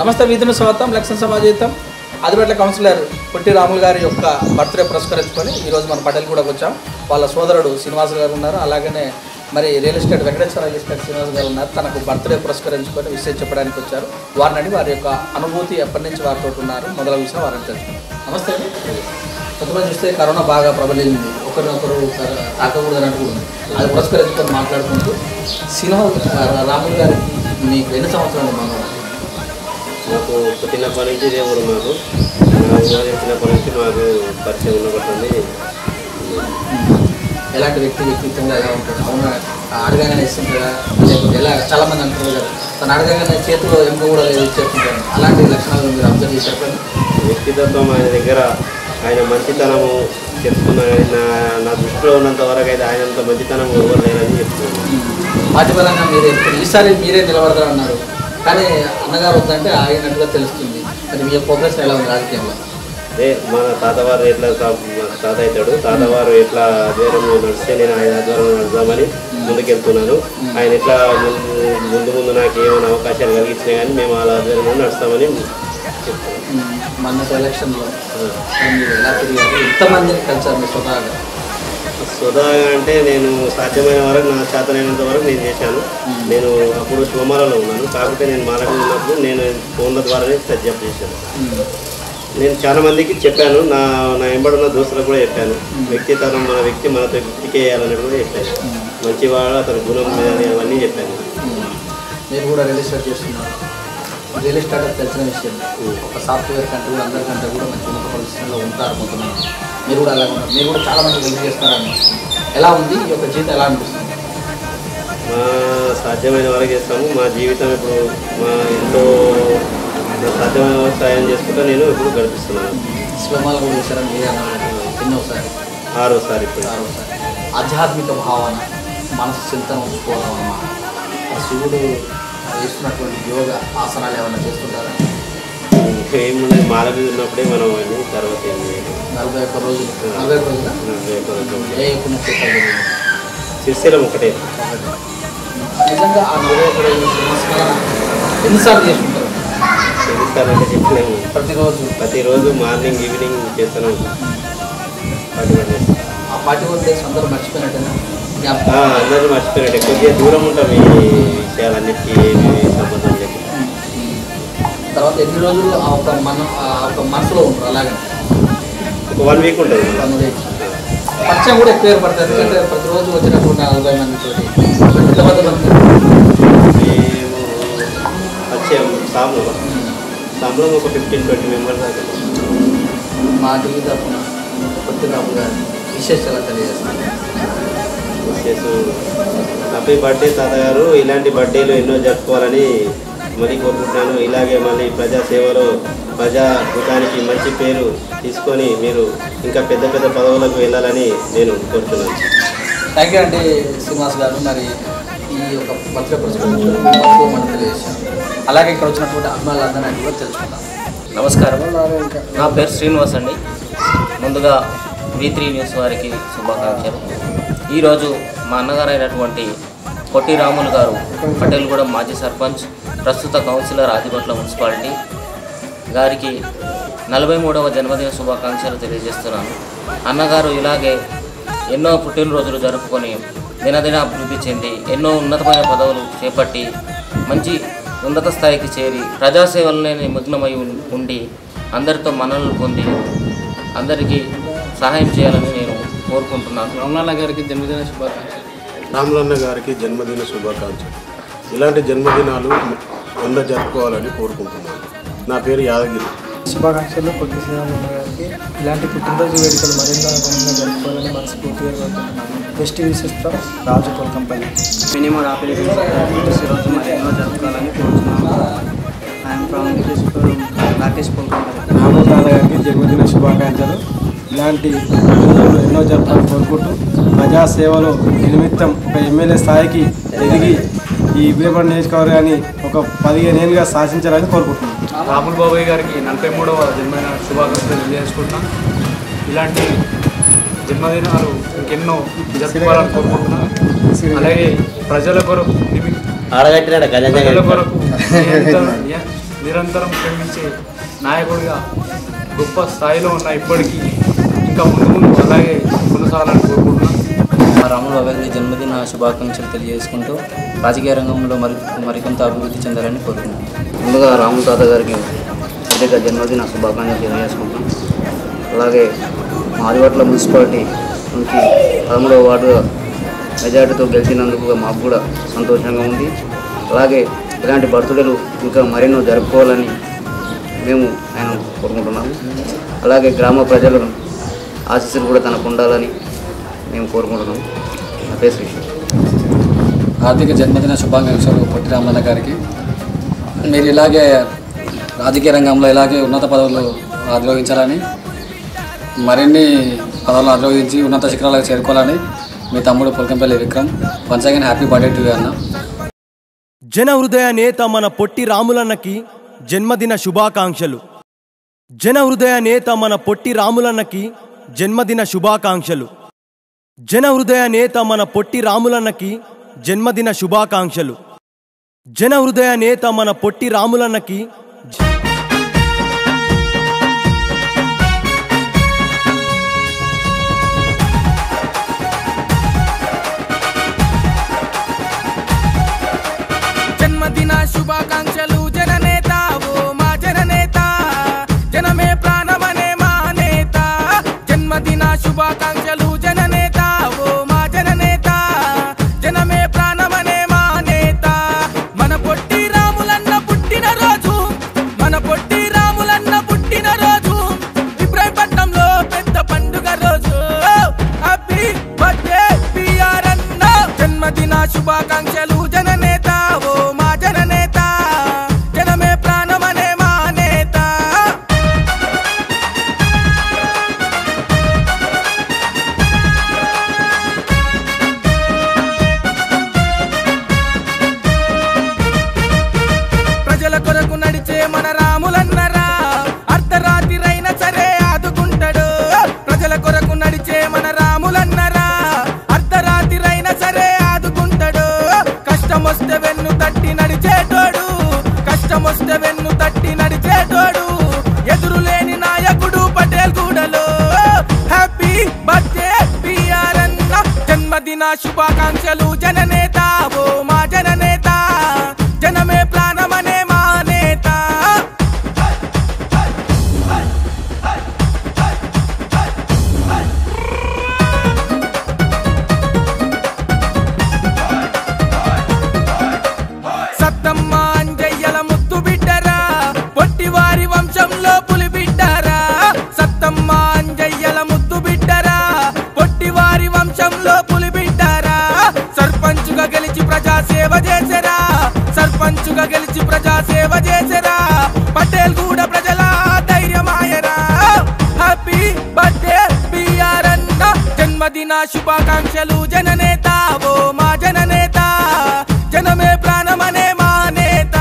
నమస్తే వీధిని స్వాగతం లక్ష్మణ సమాజీతం ఆదిపట్ల కౌన్సిలర్ పొట్టి రాములు గారి యొక్క బర్త్డే పురస్కరించుకొని ఈరోజు మన పటేల్ కూడా వచ్చాం. వాళ్ళ సోదరుడు శ్రీనివాస్ గారు ఉన్నారు, అలాగనే మరి real estate Venkateswara real estate Srinivas గారు ఉన్నారు. తనకు బర్త్డే పురస్కరించుకొని విషయం చెప్పడానికి వచ్చారు. వారిని వారి యొక్క అనుభూతి ఎప్పటి నుంచి వారితో ఉన్నారు మొదల విషయం వారిని తెలుసుకున్నారు. నమస్తే అండి. కొత్తగా చూస్తే కరోనా బాగా ప్రబలింది, ఒకరినొకరు తాకకూడదని అంటుకుంది. అది పురస్కరించుకొని మాట్లాడుకుంటూ శ్రీనివాస్ రాములు గారికి మీకు ఎన్ని సంవత్సరాలు మనం నాకు పుట్టినప్పటి నుంచి ఇదే ఊరు. మాకు చిన్నప్పటి నుంచి మాకు పరిచయం ఉన్నప్పటి ఎలాంటి వ్యక్తిత్వంగా ఎలా ఉంటుంది? అవునా అడగగానే ఇస్తుంటారా, లేకపోతే ఎలా చాలామంది అంటారు కదా తను అడగగానే చేతిలో ఎంపిక కూడా లేదు ఇచ్చేస్తుంటాను, అలాంటి లక్షణాలు మీరు అబ్జర్వ్ చేశారు? వ్యక్తిత్వం ఆయన దగ్గర ఆయన మంచితనము చెప్తున్నా. నా దృష్టిలో ఉన్నంత వరకు అయితే ఆయనంత మంచితనం ఎవరు లేరని చెప్తున్నాను. పార్టీ పరంగా మీరు ఈసారి మీరే నిలబడతారన్నారు, కానీ అన్నగారు వద్దంటే ఆగినట్టుగా తెలుస్తుంది. మరి మీ ప్రోగ్రెస్ ఎలా ఉంది రాజకీయంలో? అదే మన తాతవారు ఎట్లా తాత అవుతాడు, తాతవారు ఎట్లా దూరం నడిస్తే నేను ఆయన ఆధ్వర్యంలో నడుద్దామని ముందుకెళ్తున్నాను. ఆయన ఎట్లా ముందు నాకు ఏమైనా అవకాశాలు కలిగించినా కానీ మేము అలా ఆధ్వర్యంలో నడుస్తామని చెప్తున్నాను. మన ఎలక్షన్లో మీరు ఎలా తిరిగారు, ఎంతమందిని కలిసారు మీ స్వతహాగా అంటే నేను సాధ్యమైన వరకు నా చేతనైనంత వరకు నేను చేశాను. నేను అప్పుడు శివమాలలో ఉన్నాను, కాకపోతే నేను మాలకు ఉన్నప్పుడు నేను ఫోన్ల ద్వారానే సజ్జప్ చేశాను. నేను చాలా మందికి చెప్పాను, నా ఎంబడున్న దోస్తులకు కూడా చెప్పాను. వ్యక్తితనం మన వ్యక్తి మనతో వ్యక్తికి వేయాలన్నట్టు కూడా చెప్పాను. మంచివాడు అతని గుణం మీద అవన్నీ చెప్పాను. మీరు కూడా రియల్ ఎస్టేట్ చేస్తున్నారు. రియల్ ఎస్టేట్ తెలిసిన విషయం, ఒక సాఫ్ట్వేర్ కంటే కూడా అందరికంటే కూడా మంచి ఉన్నత పరిస్థితుల్లో ఉంటారు కొంతమంది. మీరు కూడా అలాగే ఉన్నారు, మీరు కూడా చాలామంది హెల్ప్ చేస్తున్నారని. ఎలా ఉంది ఈ యొక్క జీవితం, ఎలా అనిపిస్తుంది? మా సాధ్యమైన వరకు చేస్తాము. మా జీవితం ఇప్పుడు మా ఇంట్లో సాధ్యమైన వరకు సాయం చేసుకుంటూ నేను ఇప్పుడు గడిపిస్తున్నాను. శివమాల కూడా చేశారని మీరే అన్నారు, ఎన్నోసారి? ఆరోసారి. ఇప్పుడు ఆరోసారి. ఆధ్యాత్మిక భావన, మనసు చింతన ఉంచుకోవడం అన్నమాట. శివుడు చేస్తున్నటువంటి యోగ ఆసనాలు ఏమైనా చేస్తుంటారా? ఏమున్నాయి, మాల మీద ఉన్నప్పుడే మనం అని. తర్వాత 41 రోజులు. 41 రోజులు ఏ పుణ్యక్షేత్రాలు? శ్రీశైలం ఒకటే. నిజంగా ఆ 41 రోజులు ఎన్నిసార్లు చేసుకుంటారు? ఎన్నిసార్లు అంటే చెప్పలేము. ప్రతిరోజు మార్నింగ్ ఈవినింగ్ చేస్తాను. 41 డేస్. ఆ 41 డేస్ అందరూ మర్చిపోయినట్టేనా? అందరూ మర్చిపోయినట్టే. కొద్దిగా దూరం ఉంటాం ఈ విషయాలన్నిటికీ, ఏమి సంబంధం లేదు. తర్వాత ఎన్ని రోజులు ఆ ఒక మనసులో ఉంటారు? అలాగే ఒక 1 వీక్ ఉంటుంది. 1 వీక్. పరిచయం కూడా ఎక్కువ ఏర్పడుతుంది, ఎందుకంటే ప్రతిరోజు వచ్చినటువంటి 40 మందితో ఎంతమంది మంది మేము పరిచయం సాంలో ఒక 15-20 మెంబర్స్ దాకా. మా టీవీ తరఫున పొట్టి రాములు గారి విశేషాలు తెలియజేస్తాను. హ్యాపీ బర్త్డే తాతగారు. ఇలాంటి బర్త్డేలు ఎన్నో జరుపుకోవాలని మరీ కోరుకుంటున్నాను. ఇలాగే మళ్ళీ ప్రజాసేవలో ప్రజాభూతానికి మంచి పేరు తీసుకొని మీరు ఇంకా పెద్ద పెద్ద పదవులకు వెళ్ళాలని నేను కోరుతున్నాను. థ్యాంక్ యూ అండి శ్రీనివాస్ గారు. మరి ఈ యొక్క బర్త్డే పురస్కరించుకొని మనం తెలియజేశాను. అలాగే ఇక్కడ వచ్చినటువంటి అభిమానులందరినీ కూడా తెలుసుకుందాం. నమస్కారం, నా పేరు శ్రీనివాస్ అండి. ముందుగా V3 న్యూస్ వారికి శుభాకాంక్షలు. ఈరోజు మా అన్నగారు అయినటువంటి పొట్టి రాములు గారు, పటేల్గూడెం మాజీ సర్పంచ్, ప్రస్తుత కౌన్సిలర్ ఆదిపట్ల మున్సిపాలిటీ గారికి 43వ జన్మదిన శుభాకాంక్షలు తెలియజేస్తున్నాను. అన్నగారు ఇలాగే ఎన్నో పుట్టినరోజులు జరుపుకొని దినదిన అభివృద్ధి చెంది ఎన్నో ఉన్నతమైన పదవులు చేపట్టి మంచి ఉన్నత స్థాయికి చేరి ప్రజాసేవలనే నిమగ్నమై ఉండి అందరితో మన్ననలు పొంది అందరికీ సహాయం చేయాలని నేను కోరుకుంటున్నాను. రాములన్న గారికి జన్మదిన శుభాకాంక్షలు. రాములన్న గారికి జన్మదిన శుభాకాంక్షలు. ఇలాంటి జన్మదినాలు అందరూ జరుపుకోవాలని కోరుకుంటున్నాను. నా పేరు యాదగిరి. శుభాకాంక్షలు పొట్టి శ్రీరాములన్న గారికి. ఇలాంటి పుట్టినరోజు వేడుకలు మరింత ఘనంగా జరుపుకోవాలని మనస్ఫూర్తిగా కోరుకుంటున్నాను. Best wishes from Raju company. Minimum ఈరోజు మరెన్నో జరుపుకోవాలని కోరుతున్నాను. I'm from Rakesh company. రాములన్న గారికి జన్మదిన శుభాకాంక్షలు. ఇలాంటి పుట్టినరోజులు ఎన్నో జరపాలని కోరుకుంటూ ప్రజాసేవలో నిమిత్తం ఒక ఎమ్మెల్యే స్థాయికి ఎదిగి ఈ ఇబ్రహీంపట్నం నియోజకవర్గాన్ని ఒక 15 ఏళ్ళుగా శాసించాలని కోరుకుంటున్నాను. రాములు బాబాయ్ గారికి 43వ జన్మదిన శుభాకాంక్షలు తెలియజేసుకుంటున్నాను. ఇలాంటి జన్మదినాలు ఇంకెన్నో జరుపుకోవాలని కోరుకుంటున్నాను. అలాగే ప్రజల కొరకు నిరంతరం శ్రమించే నాయకుడిగా గొప్ప స్థాయిలో ఉన్న ఇప్పటికీ ఇంకా ముందు ముందు అలాగే కొనసాగాలని కోరుకుంటున్నాను. మా రాములు బాబాయ్ గారి జన్మదిన శుభాకాంక్షలు తెలియజేసుకుంటూ రాజకీయ రంగంలో మరికొంత అభివృద్ధి చెందాలని కోరుకుంటున్నాను. ముందుగా రాములు తాత గారికి ప్రత్యేక జన్మదిన శుభాకాంక్షలు తెలియజేసుకుంటున్నాం. అలాగే ఆదివాట్ల మున్సిపాలిటీ నుంచి 13వ వార్డు మెజార్టీతో గెలిచినందుకు మాకు కూడా సంతోషంగా ఉంది. అలాగే ఇలాంటి బర్త్డేలు ఇంకా మరెన్నో జరుపుకోవాలని మేము ఆయన కోరుకుంటున్నాము. అలాగే గ్రామ ప్రజల ఆశీస్సులు కూడా తనకు ఉండాలని మేము కోరుకుంటున్నాము. నా పేరు శ్రీకృష్ణ. హార్దిక జన్మదిన శుభాకాంక్షలు పొట్టి రామన్న గారికి. మీరు ఇలాగే రాజకీయ రంగంలో ఇలాగే ఉన్నత పదవులు అధిరోహించాలని, మరిన్ని పదవులు అధిరోహించి ఉన్నత శిఖరాలకు చేరుకోవాలని మీ తమ్ముడు Pulkampalli Vikram. Once again happy birthday to you అన్న. జన హృదయ నేత మన పొట్టి రాములన్నకి జన్మదిన శుభాకాంక్షలు. జన హృదయ నేత మన పొట్టి రాములన్నకి జన్మదిన శుభాకాంక్షలు. జన హృదయ నేత మన పొట్టి రాములన్నకి జన్మదిన శుభాకాంక్షలు. జన హృదయ నేత మన పొట్టి రాములన్నకి జన్మదిన శుభాకాంక్షలు జననేత ఓ మా జననేత, జనమే ప్రాణమనే మా నేత. జన్మదిన శుభాకాంక్షలు జననేత ఓ మా జననేత, జనమే ప్రాణమనే మా నేత. మన పొట్టి రాములన్న పుట్టిన రోజు, మన పొట్టి రాములన్న పుట్టిన రోజు, ఇబ్రాహీంపట్నంలో పెద్ద పండుగ రోజు. హ్యాపీ బర్త్డే పిఆర్ అన్న. జన్మదిన శుభాకాంక్షలు జననేత ఓ మా జననేత, జనమే ప్రాణమనే మా నేత. ప్రజల కొరకు నడిచే మన రాములన్నరా, అర్ధరాత్రిరైనా సరే ఆదుకుంటాడు. ప్రజల కొరకు నడిచే మన రాములన్నరా, అర్ధరాత్రిరైనా సరే ఆదుకుంటాడు. కష్టమొస్తే వెన్ను తట్టి నడిచేటోడు, కష్టమొస్తే వెన్ను తట్టి నడిచేటోడు. ఎదురులేని నాయకుడు పటేల్ గూడలో. హ్యాపీ బర్త్డే పిఆర్ అన్న. జన్మదిన శుభాకాంక్షలు జననేత ఓ మా జననేత, జనమే ప్రాణమనే మా నేత. సత్తమ్మ అంజయ్యల ముద్దు బిడ్డరా, పొట్టివారి వంశంలో పులి బిడ్డరా. సత్తమ్మ అంజయ్యల ముద్దు బిడ్డరా, పొట్టివారి వంశంలో పులి బిడ్డరా. సర్పంచుగా గెలిచి ప్రజా సేవ చేసరా, సర్పంచుగా గెలిచి ప్రజా సేవ చేసరా. పటేల్ కూడా ప్రజల ధైర్యమాయరా. హ్యాపీ బర్త్డే పిఆర్ అన్న. జన్మదిన శుభాకాంక్షలు జననేత ఓ మా జననేత, జనమే ప్రాణమనే మా నేత.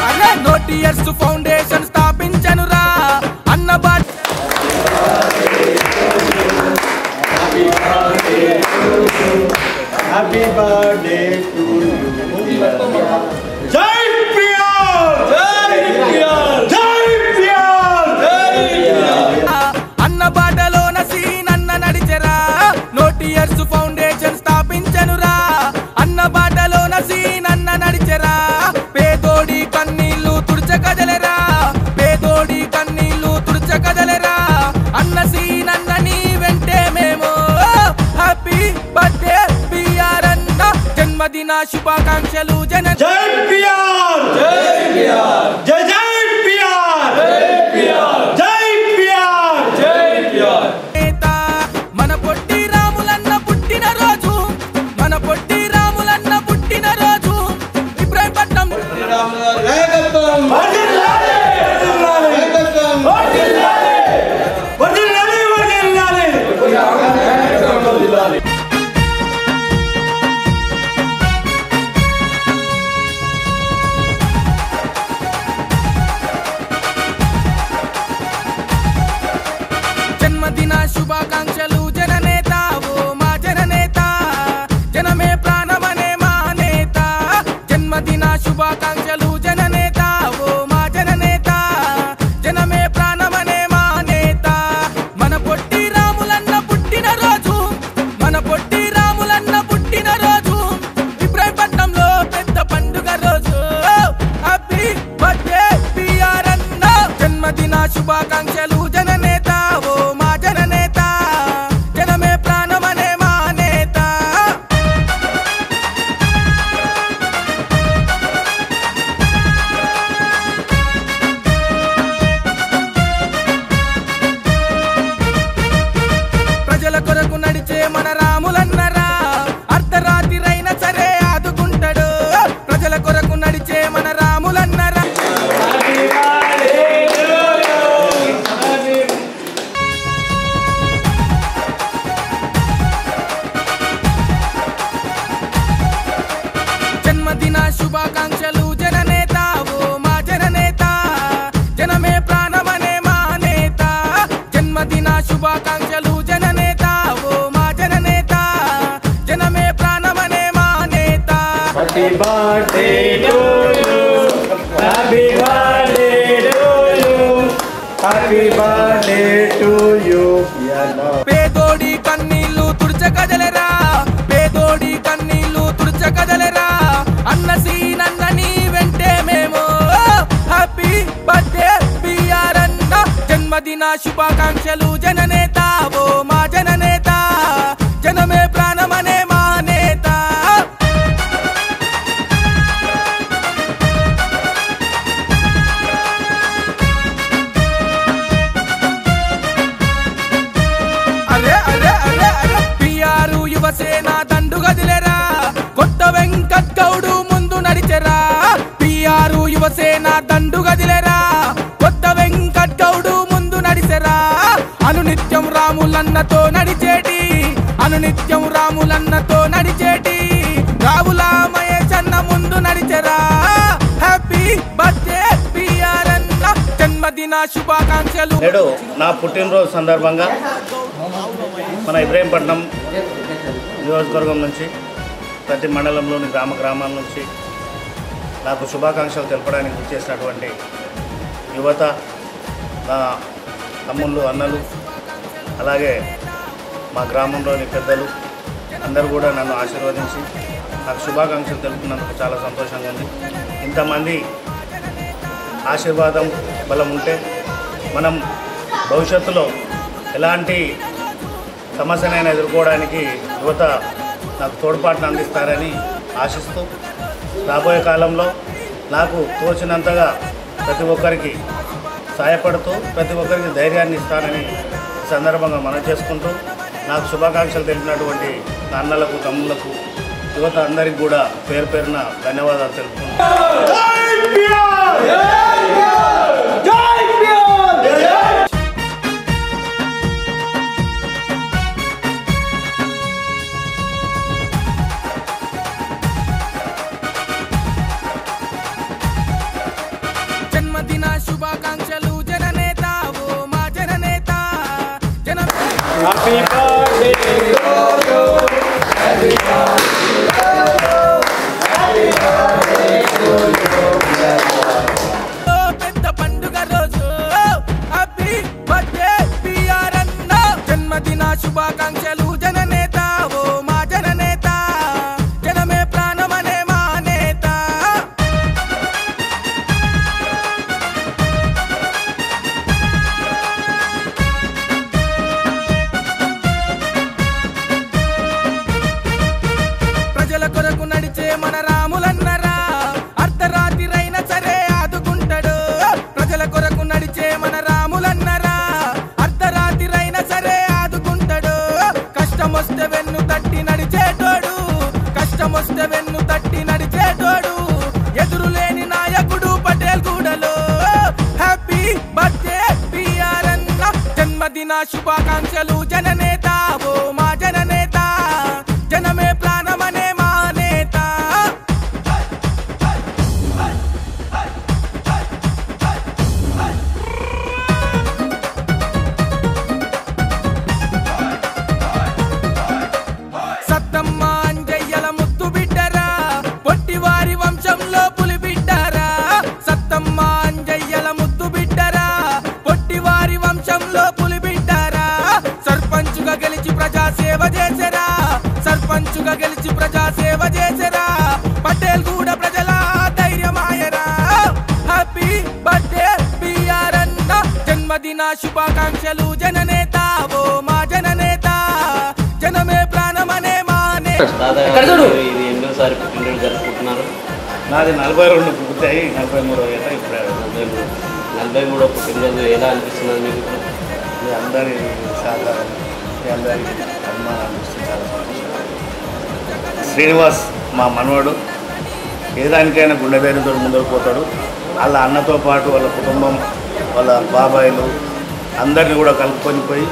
అరే నోటియర్స్ ఫౌండేషన్ స్థాపించనురా అన్న బాట. Happy birthday to you. జై పిఆర్, జై పిఆర్, జై పిఆర్, జై పిఆర్. అన్న బాటలోన సీనన్న నడిచెరా, నోటియర్స్ ఫౌండేషన్ స్థాపించనురా. అన్న బాటలోన సీనన్న నడిచెరా. పేదోడి కన్నీళ్లు తుడిచకదలరా, పేదోడి కన్నీళ్లు తుడిచకదలరా. అన్న సీనన్న నీ వెంటే మేము. హ్యాపీ బర్త్డే పిఆర్ అన్న. జన్మదిన శుభాకాంక్షలు జన. జై పిఆర్, జై పిఆర్, జై జై పిఆర్, జై పిఆర్, జై పిఆర్, జై పిఆర్. నేత మన పొట్టి రాములన్న పుట్టిన రోజు, మన పొట్టి రాములన్న పుట్టిన రోజు, ఇబ్రాహీంపట్నం. పుట్టినరోజు ఇబ్రాహీంపట్నంలో పెద్ద పండుగ రోజు. హ్యాపీ బర్త్డే పిఆర్ అన్న, జన్మదిన శుభాకాంక్షలు జననేత ఓ మా జననేత, జనమే ప్రాణమనే మా నేత. ప్రజల కొరకు నడిచే మన రాములన్నరా, అర్ధరాత్రిరైనా సరే ఆదుకుంటాడు. ప్రజల కొరకు నడిచే మన రాములన్నరా. జన్మదిన శుభాకాంక్షలు జననేత ఓ మా జననేత, జనమే ప్రాణమనే మా నేత. జన్మదిన శుభాకాంక్షలు జననేత ఓ మా జననేత, జనమే ప్రాణమనే మా నేత. Happy birthday to you, happy birthday to you, happy birthday to you. పేదోడి కన్నీళ్లు తుడిచకదలరా, పేదోడి కన్నీళ్లు తుడిచకదలరా, అన్న సీనన్న నీ వెంటే మేము. హ్యాపీ బర్త్డే పిఆర్ అన్న, జన్మదిన శుభాకాంక్షలు జననేత ఓ మా జననేత, జనమే ప్రాణమనే మా నేత. అరే అరే అరే అరే పిఆర్ యువసేన దండు గదిలేరా, కొత్త వెంకట్ గౌడు ముందు నడిచెరా. పిఆర్ యువసేన దండు గదిలేరా, కొత్త వెంకట్ గౌడు ముందు నడిచెరా. అనునిత్యం రాములన్నతో నడిచేటి, అనునిత్యం రాములన్నతో నడిచేటి రావుల మహేశన్న ముందు నడిచెరా. హ్యాపీ బర్త్డే పిఆర్ అన్న, జన్మదిన శుభాకాంక్షలు. నేడు నా పుట్టినరోజు సందర్భంగా మన ఇబ్రాహీంపట్నం నియోజకవర్గం నుంచి ప్రతి మండలంలోని గ్రామాల నుంచి నాకు శుభాకాంక్షలు తెలపడానికి వచ్చేసినటువంటి యువత, నా తమ్ముళ్ళు అన్నలు, అలాగే మా గ్రామంలోని పెద్దలు అందరూ కూడా నన్ను ఆశీర్వదించి నాకు శుభాకాంక్షలు తెలుపుతున్నందుకు చాలా సంతోషంగా ఉంది. ఇంతమంది ఆశీర్వాదం బలం ఉంటే మనం భవిష్యత్తులో ఎలాంటి సమస్యనైనా ఎదుర్కోవడానికి యువత నాకు తోడ్పాటును అందిస్తారని ఆశిస్తూ రాబోయే కాలంలో నాకు తోచినంతగా ప్రతి ఒక్కరికి సహాయపడుతూ ప్రతి ఒక్కరికి ధైర్యాన్ని ఇస్తానని ఈ సందర్భంగా మనం చేసుకుంటూ నాకు శుభాకాంక్షలు తెలిపినటువంటి నా అన్నలకు తమ్ముళ్లకు యువత అందరికీ కూడా పేరు పేరున ధన్యవాదాలు తెలుపుతున్నాను. జన్మదిన శుభాకాంక్షలు జననేత ఓ మా జననేత, జన happy birthday to you, happy birthday to you. పెద్ద పండుగ రోజు. హ్యాపీ బర్త్డే పిఆర్ అన్న, జన్మదిన శుభాకాంక్షలు జననేత ఓ మా జననేత, జనమే ప్రాణమనే మా నేత. ప్రజల కొరకు నడిచే మన రాములన్నరా, అర్ధరాత్రిరైనా సరే ఆదుకుంటాడు. ప్రజల కొరకు నడిచే మన రాములన్నరా, అర్ధరాత్రిరైనా సరే ఆదుకుంటాడు. కష్టమొస్తే వెన్ను తట్టి నడిచేటోడు, కష్టమొస్తే వెన్ను తట్టి నడిచేటోడు, ఎదురులేని నాయకుడు పటేల్ గూడలో. హ్యాపీ బర్త్డే పిఆర్ అన్న, జన్మదిన శుభాకాంక్షలు జననేత ఓ మా జననేత, జనమే ప్రాణమనే మా నేత. సత్తమ్మ అంజయ్యల ముద్దు బిడ్డరా, పొట్టివారి వంశంలో పులి బిడ్డరా. సత్తమ్మ అంజయ్యల ముద్దు బిడ్డరా, పొట్టివారి వంశంలో పులి బిడ్డరా. సర్పంచుగా గెలిచి ప్రజా సేవ చేసరా, సర్పంచుగా గెలిచి ప్రజా సేవ చేసరా పటేల్ కూడా ప్రజల ధైర్యమాయరా హ్యాపీ బర్త్డే బిఆర్ అన్న జన్మదిన శుభాకాంక్షలు జననేత ఓ మా జననేత జనమే ప్రాణమనే మానే ఇది ఎన్నోసారి పుట్టినరోజు జరుపుకుంటున్నారు. నాది 42 పూర్తయి 43 ఏట ఇప్పుడు 43వ పుట్టినరోజు ఎలా అనిపిస్తున్నది మీకు ఇప్పుడు? మీ అందరి సహకారం మీ అందరి అభిమానాలు ఇస్తే చాలా సంతోషం. శ్రీనివాస్ మా మనవడు ఏ దానికైనా గుండె ధైర్యంతో ముందుకు పోతాడు. వాళ్ళ అన్నతో పాటు వాళ్ళ కుటుంబం వాళ్ళ బాబాయిలు అందరినీ కూడా కలుపుకొని పోయి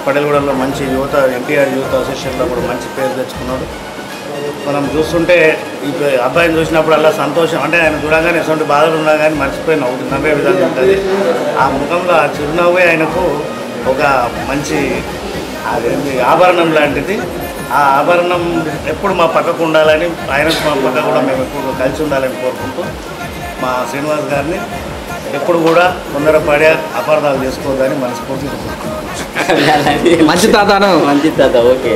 పటేల్గూడలో మంచి యువత ఎన్టీఆర్ యూత్ అసోసియేషన్లో కూడా మంచి పేరు తెచ్చుకున్నాడు. మనం చూస్తుంటే ఈ అబ్బాయిని చూసినప్పుడు అలా సంతోషం అంటే ఆయన చూడగానే ఎటువంటి బాధలు ఉన్నా కానీ మర్చిపోయి నవ్వే విధంగా ఉంటుంది. ఆ ముఖంలో ఆ చిరునవ్వే ఆయనకు ఒక మంచి అదేంటి ఆభరణం లాంటిది. ఆ ఆభరణం ఎప్పుడు మా పక్కకు ఉండాలని ఆయనకు మా పక్క కూడా మేము ఎప్పుడు కలిసి ఉండాలని కోరుకుంటూ మా శ్రీనివాస్ గారిని ఎప్పుడు కూడా తొందరపడే అపార్థాలు చేసుకోవద్దని మనస్ఫూర్తిగా మంచి తాత మంచి తాత ఓకే.